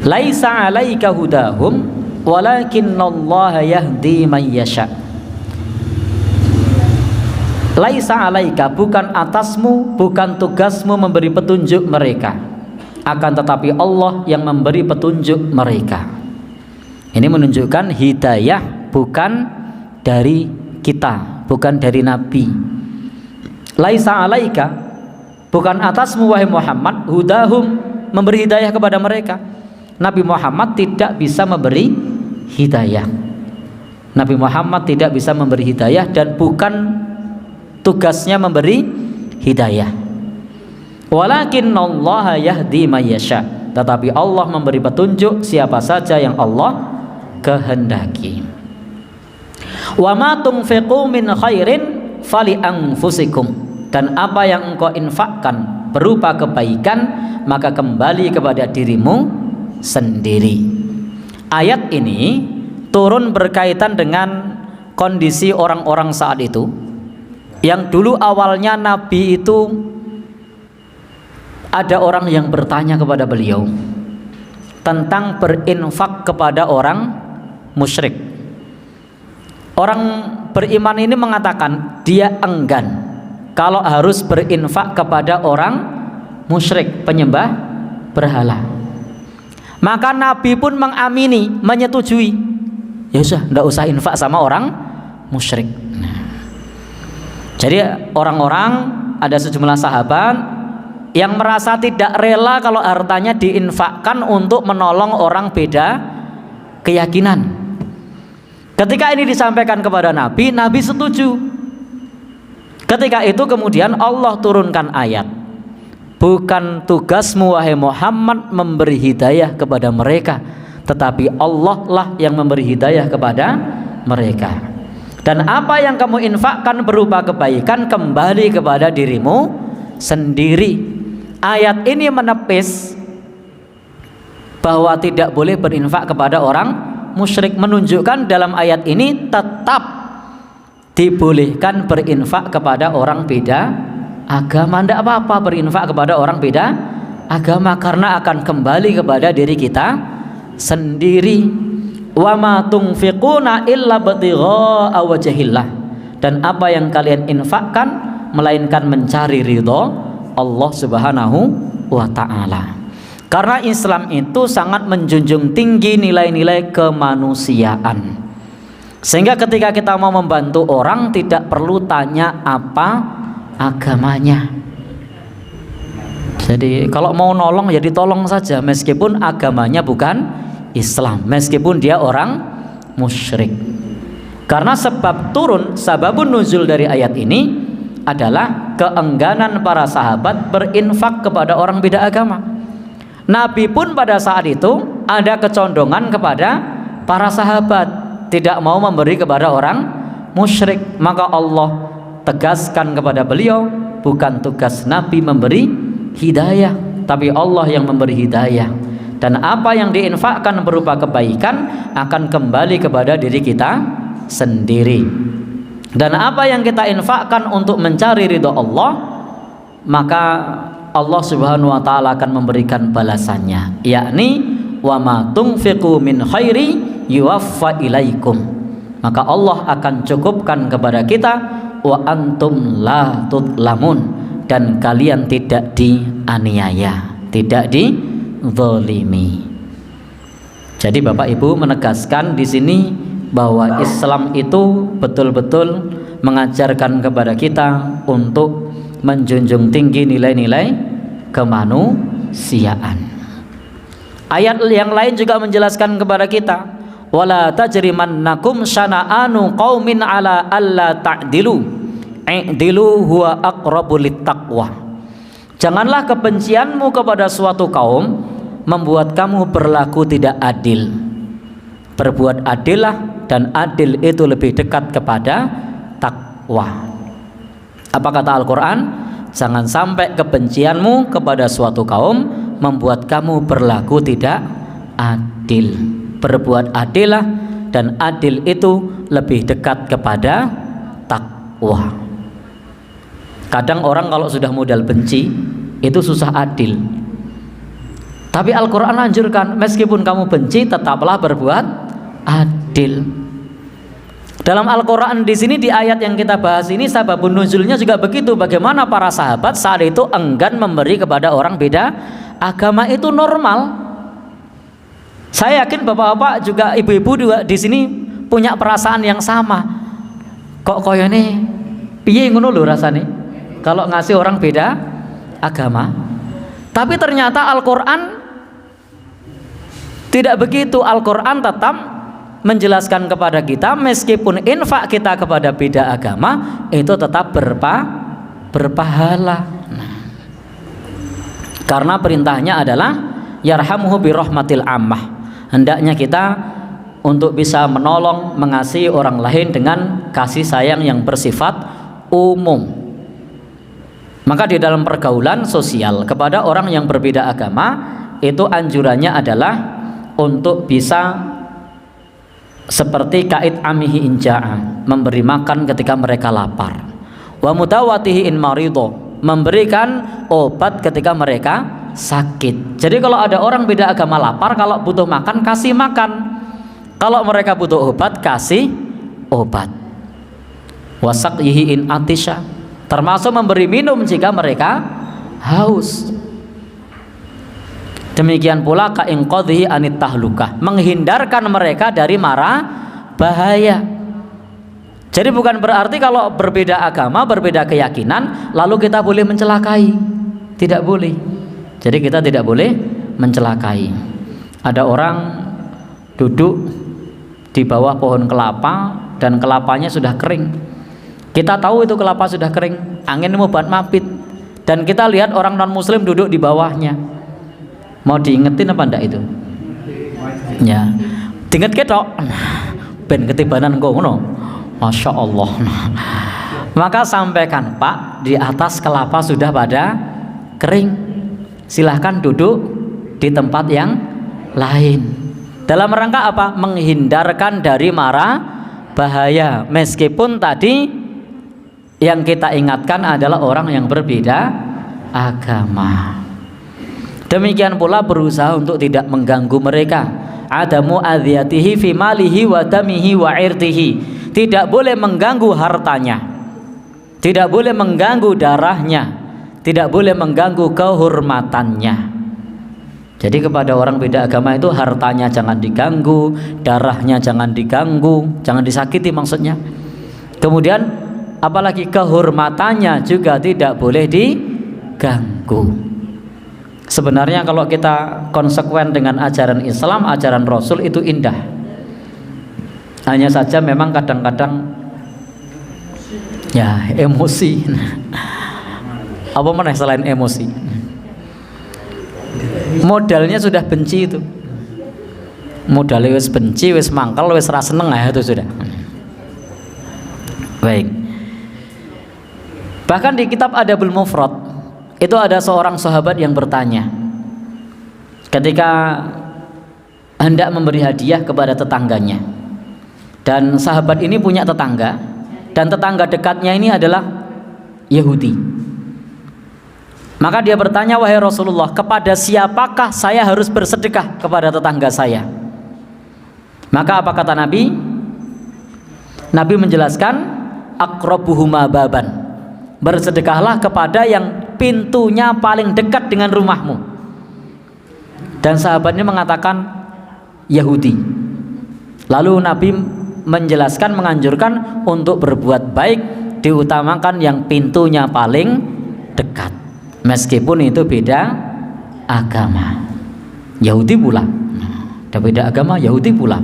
Laisa 'alaika hudahum walakinnallaha yahdi man yasha. Laisa 'alaika, bukan atasmu, bukan tugasmu memberi petunjuk mereka, akan tetapi Allah yang memberi petunjuk mereka. Ini menunjukkan hidayah bukan dari kita, bukan dari Nabi. Laisa 'alaika, bukan atasmu wahai Muhammad, hudahum, memberi hidayah kepada mereka. Nabi Muhammad tidak bisa memberi hidayah. Nabi Muhammad tidak bisa memberi hidayah dan bukan tugasnya memberi hidayah. Walakinnallaha yahdi man yasha, tetapi Allah memberi petunjuk siapa saja yang Allah kehendaki. Wa ma tunfiqu min khairin fali anfusikum, dan apa yang engkau infakkan berupa kebaikan maka kembali kepada dirimu sendiri. Ayat ini turun berkaitan dengan kondisi orang-orang saat itu, yang dulu awalnya Nabi itu ada orang yang bertanya kepada beliau tentang berinfak kepada orang musyrik. Orang beriman ini mengatakan dia enggan kalau harus berinfak kepada orang musyrik, penyembah berhala. Maka Nabi pun mengamini, menyetujui, ya sudah, tidak usah infak sama orang musyrik. Jadi orang-orang, ada sejumlah sahabat yang merasa tidak rela kalau hartanya diinfakkan untuk menolong orang beda keyakinan. Ketika ini disampaikan kepada Nabi, Nabi setuju. Ketika itu kemudian Allah turunkan ayat, bukan tugasmu wahai Muhammad memberi hidayah kepada mereka, tetapi Allah lah yang memberi hidayah kepada mereka. Dan apa yang kamu infakkan berupa kebaikan kembali kepada dirimu sendiri. Ayat ini menepis bahwa tidak boleh berinfak kepada orang musyrik, menunjukkan dalam ayat ini tetap dibolehkan berinfak kepada orang beda agama. Tidak apa-apa berinfak kepada orang beda agama, karena akan kembali kepada diri kita sendiri. Wa ma tunfiquna illa batigha'a wajhillah, dan apa yang kalian infakkan melainkan mencari ridho Allah Subhanahu wa taala. Karena Islam itu sangat menjunjung tinggi nilai-nilai kemanusiaan, sehingga ketika kita mau membantu orang tidak perlu tanya apa agamanya. Jadi kalau mau nolong ya ditolong saja meskipun agamanya bukan Islam, meskipun dia orang musyrik. Karena sebab turun, sababun nuzul dari ayat ini adalah keengganan para sahabat berinfak kepada orang beda agama. Nabi pun pada saat itu ada kecondongan kepada para sahabat, tidak mau memberi kepada orang musyrik. Maka Allah tegaskan kepada beliau, bukan tugas Nabi memberi hidayah, tapi Allah yang memberi hidayah. Dan apa yang diinfakkan berupa kebaikan akan kembali kepada diri kita sendiri. Dan apa yang kita infakkan untuk mencari ridho Allah, maka Allah Subhanahu wa taala akan memberikan balasannya, yakni wa ma tunfiqu min khairi yuwaffa ilaikum. Maka Allah akan cukupkan kepada kita, wa antum la tudlamun, dan kalian tidak dianiaya, tidak dizalimi. Jadi Bapak Ibu menegaskan di sini bahwa Islam itu betul-betul mengajarkan kepada kita untuk menjunjung tinggi nilai-nilai kemanusiaan. Ayat yang lain juga menjelaskan kepada kita, wala tajrimannakum syana'anu qaumin ala alla ta'dilu i'dilu huwa aqrabu littaqwa. Janganlah kebencianmu kepada suatu kaum membuat kamu berlaku tidak adil. Berbuat adillah, dan adil itu lebih dekat kepada takwa. Apa kata Al-Quran? Jangan sampai kebencianmu kepada suatu kaum membuat kamu berlaku tidak adil. Berbuat adillah, dan adil itu lebih dekat kepada takwa. Kadang orang kalau sudah modal benci itu susah adil. Tapi Al-Quran anjurkan, meskipun kamu benci tetaplah berbuat adil. Dalam Al-Quran di sini di ayat yang kita bahas ini sababun nuzulnya juga begitu. Bagaimana para sahabat saat itu enggan memberi kepada orang beda agama, itu normal. Saya yakin bapak-bapak juga ibu-ibu juga di sini punya perasaan yang sama. Kok koyone piye ngono lho rasane kalau ngasih orang beda agama. Tapi ternyata Al-Quran tidak begitu. Al-Quran tetap menjelaskan kepada kita meskipun infak kita kepada beda agama itu tetap berpahala. Karena perintahnya adalah yarhamuhu birahmatil ammah. Hendaknya kita untuk bisa menolong, mengasihi orang lain dengan kasih sayang yang bersifat umum. Maka di dalam pergaulan sosial kepada orang yang berbeda agama itu anjurannya adalah untuk bisa seperti kait amihi inja'a, memberi makan ketika mereka lapar, wa mudawatihi in marido, memberikan obat ketika mereka sakit. Jadi kalau ada orang beda agama lapar, kalau butuh makan kasih makan, kalau mereka butuh obat kasih obat. Wasaqyihi in atisha, termasuk memberi minum jika mereka haus. Demikian pula ka'inqadhi anit tahlukah, menghindarkan mereka dari mara bahaya. Jadi bukan berarti kalau berbeda agama, berbeda keyakinan lalu kita boleh mencelakai. Tidak boleh. Jadi kita tidak boleh mencelakai. Ada orang duduk di bawah pohon kelapa dan kelapanya sudah kering. Kita tahu itu kelapa sudah kering, angin mau buat mapit, dan kita lihat orang non muslim duduk di bawahnya. Mau diingetin apa enggak itu? Ya, diinget ketok. Ben ketibanan kok ngono. Masya Allah. Maka sampaikan, Pak, di atas kelapa sudah pada kering. Silahkan duduk di tempat yang lain. Dalam rangka apa? Menghindarkan dari mara bahaya. Meskipun tadi yang kita ingatkan adalah orang yang berbeda agama. Demikian pula berusaha untuk tidak mengganggu mereka. Adamu adhiyatihi fi malihi wa damihi wa irtihi. Tidak boleh mengganggu hartanya, tidak boleh mengganggu darahnya, tidak boleh mengganggu kehormatannya. Jadi kepada orang beda agama itu hartanya jangan diganggu, darahnya jangan diganggu, jangan disakiti maksudnya. Kemudian apalagi kehormatannya juga tidak boleh diganggu. Sebenarnya kalau kita konsekuen dengan ajaran Islam, ajaran Rasul itu indah. Hanya saja memang kadang-kadang ya emosi. Apa mana selain emosi? Modalnya sudah benci itu. Modalnya wis benci, wis mangkel, wis ra seneng ya itu sudah. Baik. Bahkan di kitab Adabul Mufrad itu ada seorang sahabat yang bertanya ketika hendak memberi hadiah kepada tetangganya, dan sahabat ini punya tetangga, dan tetangga dekatnya ini adalah Yahudi. Maka dia bertanya, wahai Rasulullah, kepada siapakah saya harus bersedekah kepada tetangga saya? Maka apa kata Nabi? Nabi menjelaskan, aqrabuhuma baban, bersedekahlah kepada yang pintunya paling dekat dengan rumahmu. Dan sahabatnya mengatakan Yahudi. Lalu Nabi menjelaskan, menganjurkan untuk berbuat baik diutamakan yang pintunya paling dekat, meskipun itu beda agama. Yahudi pula, beda agama, Yahudi pula.